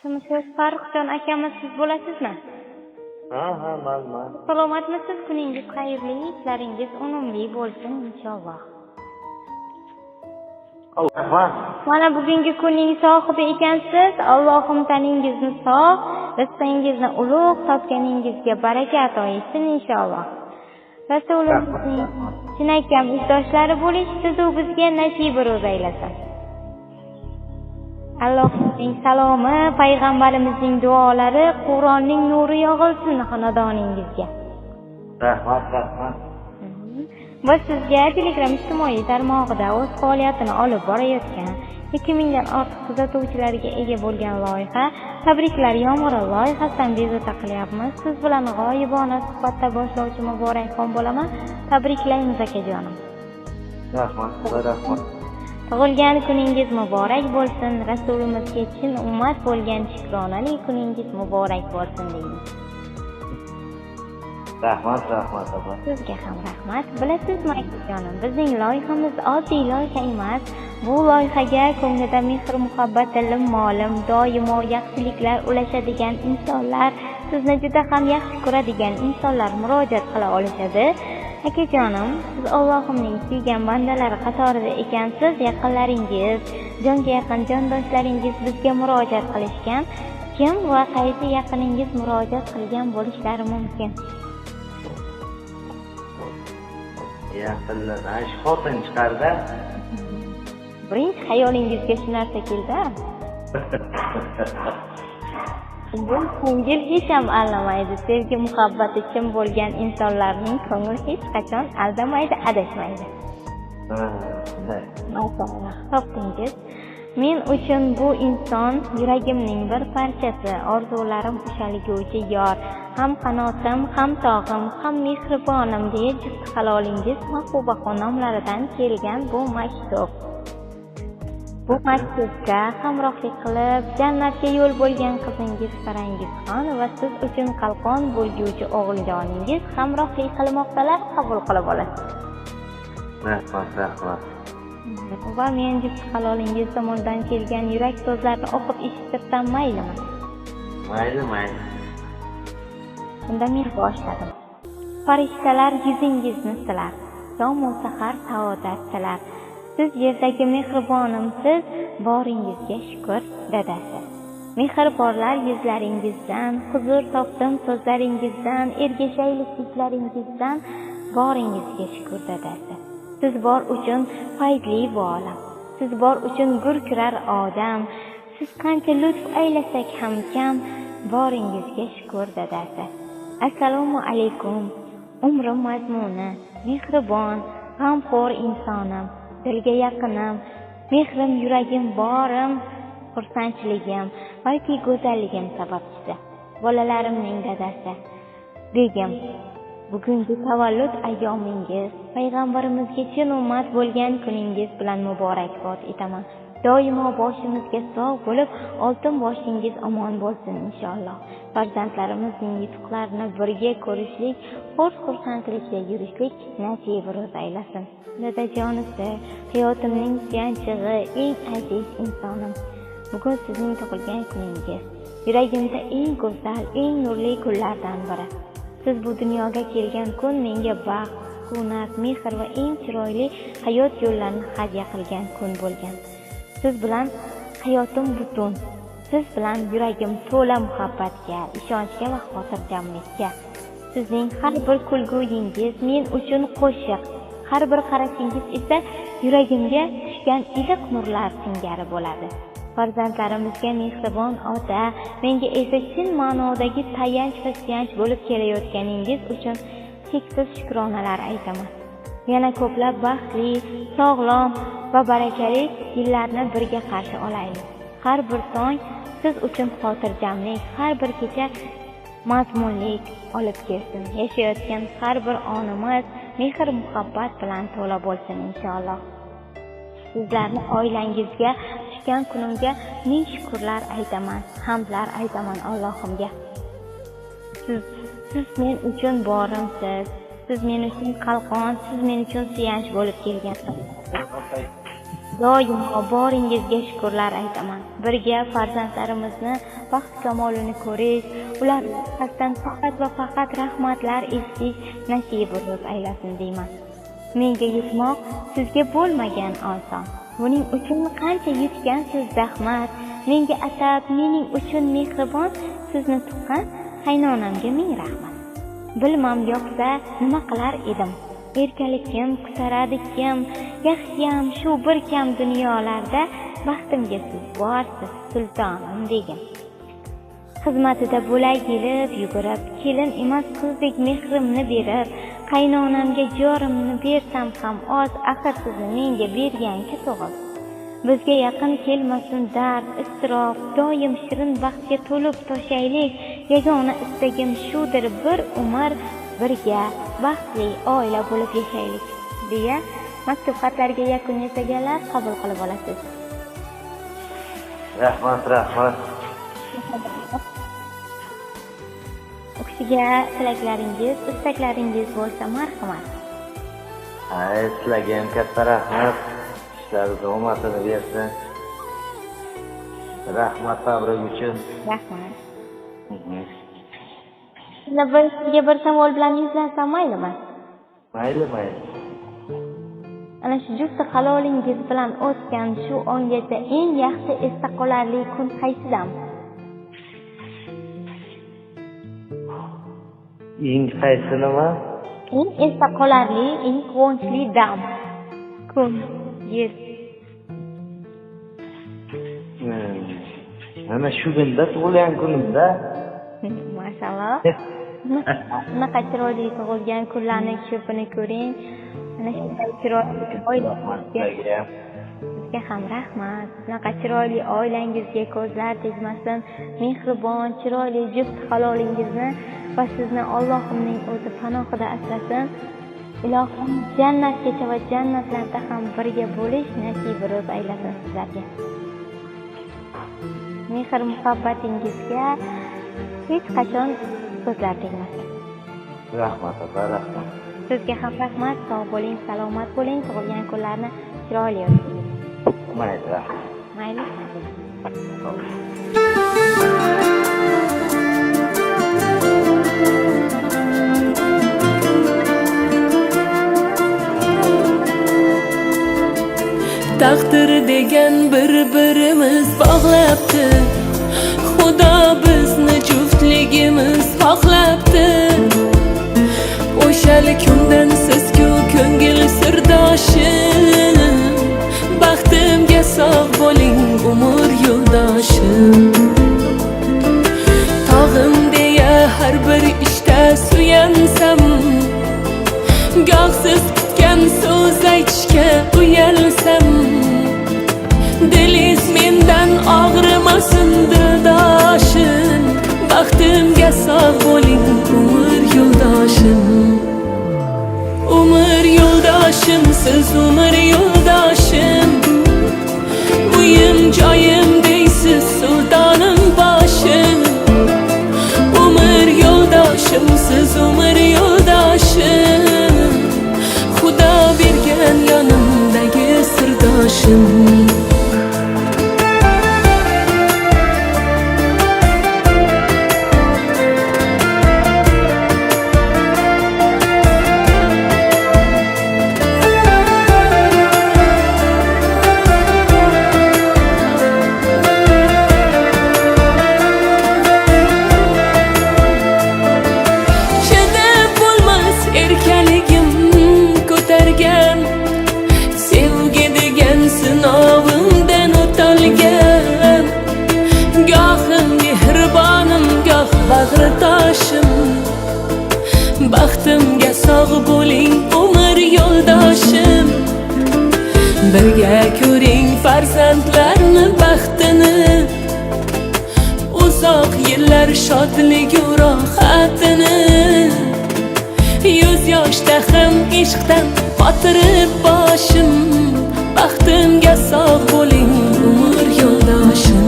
Siz Farruxjon akamiz siz bo'lasizmi? Ha, man. Salomatmisiz? Kuningiz xayrli, ishlaringiz unumli bo'lsin inshaalloh. Mana bugungi kunning sohibi ekansiz. Allohim taningizni sog', rizqingizni ulug', topganingizga baraka ato etsin inshaalloh. Rasulimizning chinakam izdoshlari bo'lish sizu bizga nasib ro'z aylasin. Allohning salomi, payg'ambarimizning duolari, Qur'onning nuri yog'ilsin xonadoningizga. Rahmat. Va sizga Telegram ijtimoiy tarmog'ida o'z faoliyatini olib borayotgan 2000 dan ortiq kuzatuvchilarga ega bo'lgan loyiha Tabriklar yomg'iri loyihasidan bezovta qilyapmiz. Siz bilan g'oyibona suhbatda boshlovchi Muborakxon bo'laman. Tabriklaymiz akajonim. Rahmat. Tug'ilgan kuningiz muborak bo'lsin. Rasulimizga chin ummat bo'lgan shukronali kuningiz muborak bo'lsin deymiz. Rahmat opa. Sizga ham rahmat. Bilasizmi akajonim, bizning loyihamiz oddiy loyiha emas. Bu loyihaga ko'nglida mehr, muhabbat, ilm, molim, doimo yaxshiliklar ulashadigan insonlar, sizni juda ham yaxshi ko'radigan insonlar murojaat qila olishadi. Akajonim, siz Allohimning suygan bandalari qatorida ekansiz. Yaqinlaringiz, jonga yaqin jondoshlaringiz bizga murojaat qilishgan. Kim va qaysi yaqiningiz murojaat qilgan bo'lishlari mumkin? Yaqinlar, shu xotin chiqarda. Birinchi xayolingizga shu narsa keldi. Bu ko'ngil hech ham aldamaydi. Sevgi, muhabbati chin bo'lgan insonlarning ko'ngli hech qachon aldamaydi, adashmaydi. Masalan, topdingiz. Men uchun bu inson yuragimning bir parchasi, orzularim ushalguvchi yor, ham qanotim, ham tog'im, ham mehribonim deya juft halolingiz Mahbubaxon nomlaridan kelgan bu maktub. Bu maktubga hamrohlik qilib, jannatga yo'l bo'lgan qizingiz Farangizxon va siz uchun qalqon bo'lguvchi o'g'iljoningiz hamrohlik qilmoqdalar, qabul qilib olasiz. Rahmat. Va men juft halolingiz tomonidan kelgan yurak so'zlarni o'qib eshittirsam maylimi? Mayli. Unda men boshladim. Farishtalar yuzingizni silar, yomu sahar saodat tilar. Siz yerdagi mehribonimsiz, boringizga shukr dadasi. Mehribonlar yuzlaringizdan, huzur topdim so'zlaringizdan, ergashaylikliklaringizdan, boringizga shukr dadasi. Siz bor uchun foydali bu olam. Siz bor uchun gurkirar odam. Siz qancha lutf aylasak ham kam, boringizga shukr dadasi. Assalomu alaykum. Umrim mazmuni, mehribon, g'amxo'r insonim, dilga yaqinim, mehrim, yuragim, borim, xursandchiligim, balki go'zalligim sababchisi. Bolalarimning dadasi. Begim, bugungi tavallud ayyomingiz, payg'ambarimizga chin ummat bo'lgan kuningiz bilan muborakbod etaman. Doimo boshimizga sog' bo'lib, oltin boshingiz omon bo'lsin inshaalloh. Farzandlarimizning yutuqlarini birga ko'rishlik, xursandlikda yurishlik nasib ro'z aylasin. Dadajonisi, hayotimning suyanchig'i, eng aziz insonim. Bugun sizning tug'ilgan kuningiz. Yuragimda eng go'zal, eng nurli kunlardan biri. Siz bu dunyoga kelgan kun menga baxt, sukunat, mehr va eng chiroyli hayot yo'llarini hadya qilgan kun bo'lgan. Siz bilan hayotim butun. Siz bilan yuragim to'la muhabbatga, ishonchga va xotirjamlikka. Sizning har bir kulguyingiz men uchun qo'shiq, har bir qarashingiz esa yuragimga tushgan iliq nurlar singari bo'ladi. Farzandlarimizga mehribon ota, menga esa chin ma'nodagi tayanch va suyanch bo'lib kelayotganingiz uchun cheksiz shukronalar aytaman. Yana ko'plab baxtli, sog'lom va barakali yillarni birga qarshi olaylik. Har bir tong siz uchun xotirjamlik, har bir kecha mazmunlik olib kelsin. Yashayotgan har bir onimiz mehr, muhabbat bilan to'la bo'lsin inshaalloh. Sizlarni oilangizga tushgan kunimga ming shukrlar aytaman, hamdlar aytaman Allohimga. Siz men uchun borimsiz. Siz men uchun qalqon, siz men uchun suyanch bo'lib kelgansiz. Doimo boringizga shukrlar aytaman. Birga farzandlarimizni baxt kamolini ko'rish, ular haqiqatan faqat va faqat rahmatlar eshitish nasib aylasin deyman. Menga yetmoq sizga bo'lmagan oson. Buning uchun qancha yutgansiz zahmat, menga atab, mening uchun mehribon, sizni tuqqan qaynonamga ming rahmat. Bilmam yo'qsa nima qilar edim. Erkalikim, kusaradi kim, yaxshiyam shu bir kam dunyolarda baxtimga siz borsiz, sultonim degin. Xizmatida bo'lay gelib, yugurib, kelin emas qizdek mehrimni berib, qaynonamga jorimni bersam ham oz, axir sizni menga bergan-ki so'g'ib. Bizga yaqin kelmasin dard, iztirob, doim shirin baxtga to'lib toshaylik. Yagona istagim shudir, bir umr birga baxtli oila bo'lib yashaylik deya maktub xatlarga yakun yasaganlar qabul qilib olasiz. Rahmat. U kishiga tilaklaringiz, istaklaringiz bo'lsa marhamat. Sizlarga ham katta rahmat. Ishlaringiz omadini bersin. Rahmat tabrik uchun. Rahmat. Sizga bir savol bilan yuzlansam maylimi? Mayli. Ana shu juft halolingiz bilan o'tgan shu ongacha eng yaxshi esda qolarli kun qaysidan? Eng qaysi nima? Eng esda qolarli, eng quvonchli dam. Kun, yer. Ana shu kunda tug'ilgan kunimda. Maşallah. Bunaqa chiroyli tug'ilgan kunlarni ko'pini ko'ring. Ana shunday chiroyli oilangizga sizga ham rahmat. Bunaqa chiroyli oilangizga ko'zlar tegmasin. Mehribon, chiroyli juft halolingizni va sizni Allohimning o'zi panohida asrasin. Ilohim jannatgacha va jannatlarda ham birga bo'lish nasib aylasin sizlarga. Mehr muhabbatingizga hech qachon so'zlar tegmasin. Rahmat. Sizga ham rahmat, sog' bo'ling, salomat bo'ling, tug'ilgan kunlarni chiroyli o'tkazing. Mayli. Taqdir degan bir-birimiz bog'labdi. Xudo bizni juftligimiz xohlabdi. O'shal kundan siz-ku ko'ngil sirdoshim, baxtimga sog' bo'ling umr yo'ldoshim. Tog'im deya har bir ishda suyansam, goh siz kutgan so'z aytishga uyalsam, dilingiz mendan og'rimasin dildoshim, baxtimga sog' bo'ling umr yo'ldoshim. Umr yo'ldoshim, siz umr yo'ldoshim, uyim joyim deysiz sultonim boshim. Umr yo'ldoshim, siz umr yo'ldoshim, Xudo bergan yonimdagi sirdoshim. Sevgi degan sinovimdan o'talgan, gohim mehribonim, goh bag'ritoshim. Baxtimga sog' bo'ling umr yo'ldoshim, birga ko'ring farzandlarni baxtini, uzoq yillar shodligu rohatini. Yuz yoshda ham ishqdan qotirib boshim, baxtimga sog' bo'ling umr yo'ldoshim.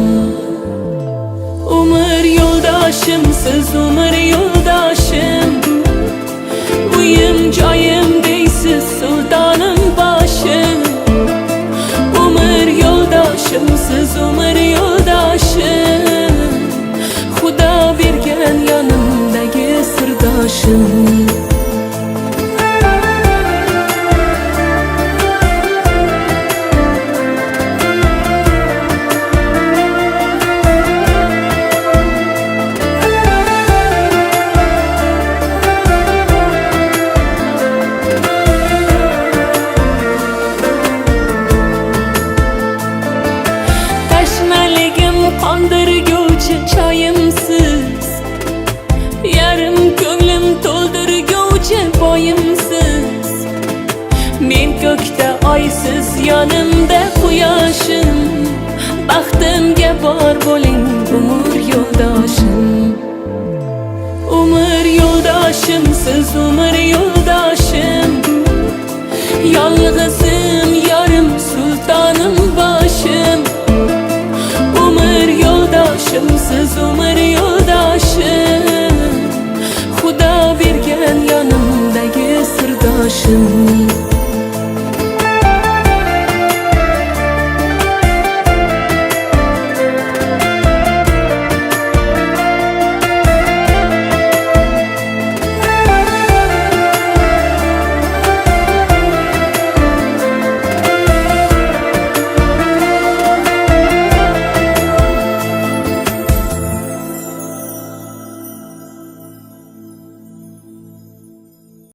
Umr yo'ldoshim, siz umr yo'ldoshim, uyim joyim deysiz sultonim boshim. Umr sirdoshim. Tashnaligim qondirguvchi choyimsiz, yarim ko'nglim to'ldirguvchi boyimsiz. Men ko'kda oysiz, yonimda quyoshim, baxtimga bor bo'ling umr yo'ldoshim. Umr yo'ldoshim, siz umr yo'ldoshim, yolg'izim yorim, sultonim boshim. Umr yo'ldoshim, siz umr yo'ldoshim, Xudo bergan yonimdagi sirdoshim.